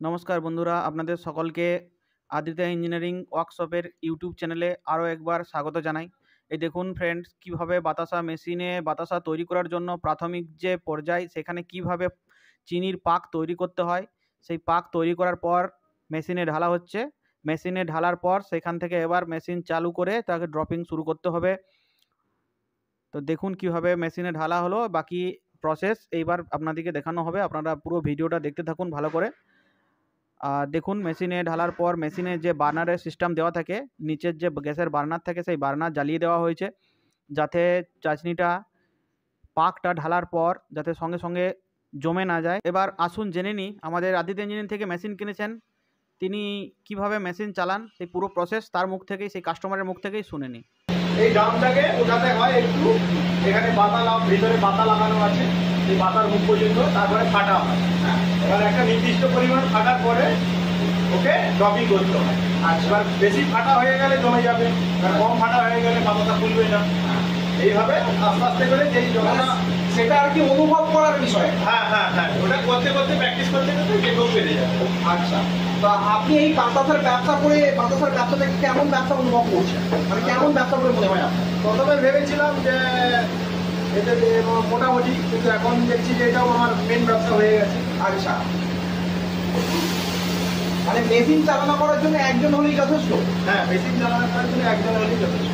নমস্কার বন্ধুরা, আপনাদের সকলকে আদিত্য ইঞ্জিনিয়ারিং ওয়ার্কশপের ইউটিউব চ্যানেলে আরও একবার স্বাগত জানাই। এই দেখুন ফ্রেন্ডস, কীভাবে বাতাসা মেশিনে বাতাসা তৈরি করার জন্য প্রাথমিক যে পর্যায় সেখানে কিভাবে চিনির পাক তৈরি করতে হয়, সেই পাক তৈরি করার পর মেশিনে ঢালা হচ্ছে। মেশিনে ঢালার পর সেখান থেকে এবার মেশিন চালু করে তাকে ড্রপিং শুরু করতে হবে। তো দেখুন কিভাবে মেশিনে ঢালা হলো, বাকি প্রসেস এইবার আপনাদেরকে দেখানো হবে। আপনারা পুরো ভিডিওটা দেখতে থাকুন ভালো করে। দেখুন মেশিনে ঢালার পর মেশিনে যে বার্নারের সিস্টেম দেওয়া থাকে, নিচের যে গ্যাসের বার্নার থাকে সেই বার্নার জ্বালিয়ে দেওয়া হয়েছে, যাতে চাশনিটা পাকটা ঢালার পর যাতে সঙ্গে সঙ্গে জমে না যায়। এবার আসুন জেনে নিই আমাদের আদিত্য ইঞ্জিনিয়ারিং থেকে মেশিন কিনেছেন তিনি কিভাবে মেশিন চালান, সেই পুরো প্রসেস তার মুখ থেকেই, সেই কাস্টমারের মুখ থেকেই শুনে নিই। এই ড্রামটাকে ওঠাতে হয় একটু, এখানে ভিতরে পাতা লাগানো আছে, এই পাতার মুখ পর্যন্ত, তারপরে ফাটা হয়। এবার একটা নির্দিষ্ট পরিমাণ ফাটার পরে ওকে ড্রপিং করতে হয়। এবার বেশি ফাটা হয়ে গেলে জমে যাবে, আর কম ফাটা হয়ে গেলে পাতাটা খুলবে না। এইভাবে আস্তে আস্তে করে যেই জমাটা, সেটা আর কি অনুভব করার বিষয়। হ্যাঁ, ওটা করতে করতে প্র্যাকটিস করতে করতে যেটাও পেরে যাবে। আচ্ছা, তা আপনি এই বাতাসার ব্যবসা করে বাতাসার ব্যবসা থেকে কেমন ব্যবসা অনুভব করছেন, মানে কেমন ব্যবসা করে মনে হয় আপনার? প্রথমে ভেবেছিলাম যে এতে মোটামুটি, কিন্তু এখন দেখছি যে এটাও আমার মেন ব্যবসা হয়ে গেছে। আচ্ছা, মানে মেশিন চালনা করার জন্য একজন হলেই যথেষ্ট? হ্যাঁ, মেশিন চালনা করার জন্য একজন হলেই যথেষ্ট।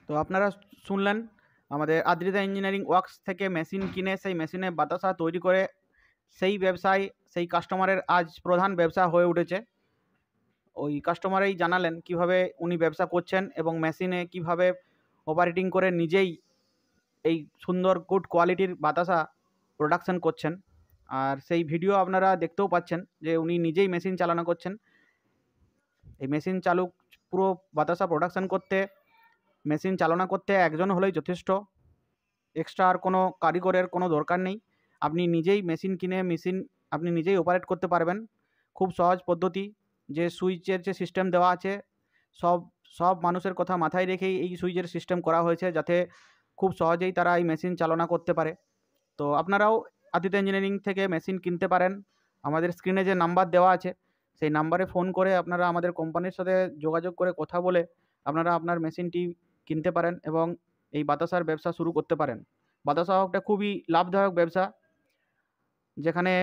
তো আপনারা শুনলেন আমাদের আদ্রিতা ইঞ্জিনিয়ারিং ওয়ার্কস থেকে মেশিন কিনে সেই মেশিনে বাতাসা তৈরি করে সেই ব্যবসায় সেই কাস্টমারের আজ প্রধান ব্যবসা হয়ে উঠেছে। ওই কাস্টমারেই জানালেন কিভাবে উনি ব্যবসা করছেন এবং মেশিনে কিভাবে অপারেটিং করে নিজেই এই সুন্দর গুড কোয়ালিটির বাতাসা প্রোডাকশন করছেন। আর সেই ভিডিও আপনারা দেখতেও পাচ্ছেন যে উনি নিজেই মেশিন চালনা করছেন। এই মেশিন চালু পুরো বাতাসা প্রোডাকশন করতে, মেশিন চালনা করতে একজন হলেই যথেষ্ট, এক্সট্রা আর কোনো কারিগরের কোনো দরকার নেই। আপনি নিজেই মেশিন কিনে মেশিন আপনি নিজেই অপারেট করতে পারবেন। খুব সহজ পদ্ধতি, যে সুইচের যে সিস্টেম দেওয়া আছে সব মানুষের কথা মাথায় রেখেই এই সুইচের সিস্টেম করা হয়েছে, যাতে খুব সহজেই তারা এই মেশিন চালনা করতে পারে। তো আপনারাও আদিত্য ইঞ্জিনিয়ারিং থেকে মেশিন কিনতে পারেন। আমাদের স্ক্রিনে যে নাম্বার দেওয়া আছে সেই নাম্বারে ফোন করে আপনারা আমাদের কোম্পানির সাথে যোগাযোগ করে কথা বলে আপনারা আপনার মেশিনটি কিনতে পারেন এবং এই বাতাসার ব্যবসা শুরু করতে পারেন। বাতাসা একটা খুবই লাভদায়ক ব্যবসা, যেখানে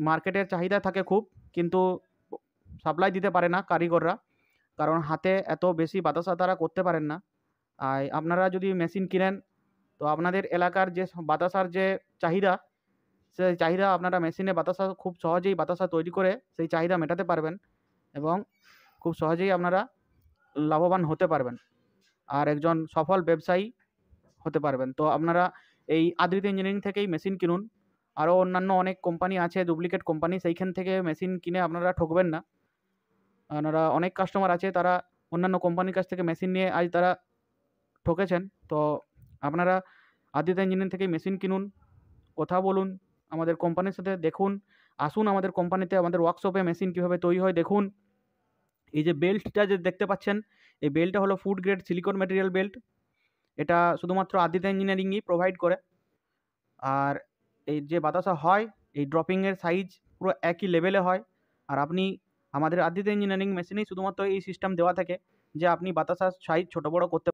মার্কেটের চাহিদা থাকে খুব, কিন্তু সাপ্লাই দিতে পারে না কারিগররা, কারণ হাতে এত বেশি বাতাসা তারা করতে পারেন না। আর আপনারা যদি মেশিন কিনেন তো আপনাদের এলাকার যে বাতাসার যে চাহিদা, সেই চাহিদা আপনারা মেশিনে বাতাসা খুব সহজেই বাতাসা তৈরি করে সেই চাহিদা মেটাতে পারবেন এবং খুব সহজেই আপনারা লাভবান হতে পারবেন আর একজন সফল ব্যবসায়ী হতে পারবেন। তো আপনারা এই আদ্রিত ইঞ্জিনিয়ারিং থেকেই মেশিন কিনুন। আরও অন্যান্য অনেক কোম্পানি আছে, ডুপ্লিকেট কোম্পানি, সেইখান থেকে মেশিন কিনে আপনারা ঠকবেন না। আপনারা অনেক কাস্টমার আছে তারা অন্যান্য কোম্পানির কাছ থেকে মেশিন নিয়ে আজ তারা ঠকেছেন। তো আপনারা আদিত্য ইঞ্জিনিয়ারিং থেকে মেশিন কিনুন, কথা বলুন আমাদের কোম্পানির সাথে, দেখুন, আসুন আমাদের কোম্পানিতে, আমাদের ওয়ার্কশপে মেশিন কীভাবে তৈরি হয় দেখুন। এই যে বেল্টটা যে দেখতে পাচ্ছেন, এই বেল্টটা হলো food grade silicone material belt. এটা শুধুমাত্র আদিত্য ইঞ্জিনিয়ারিংই প্রোভাইড করে। আর এই যে বাতাসা হয়, এই ড্রপিংয়ের সাইজ পুরো একই লেভেলে হয়। আর আপনি আমাদের আদিত্য ইঞ্জিনিয়ারিং মেশিনেই শুধুমাত্র এই সিস্টেম দেওয়া থাকে যে আপনি বাতাসার সাইজ ছোটো বড়ো করতে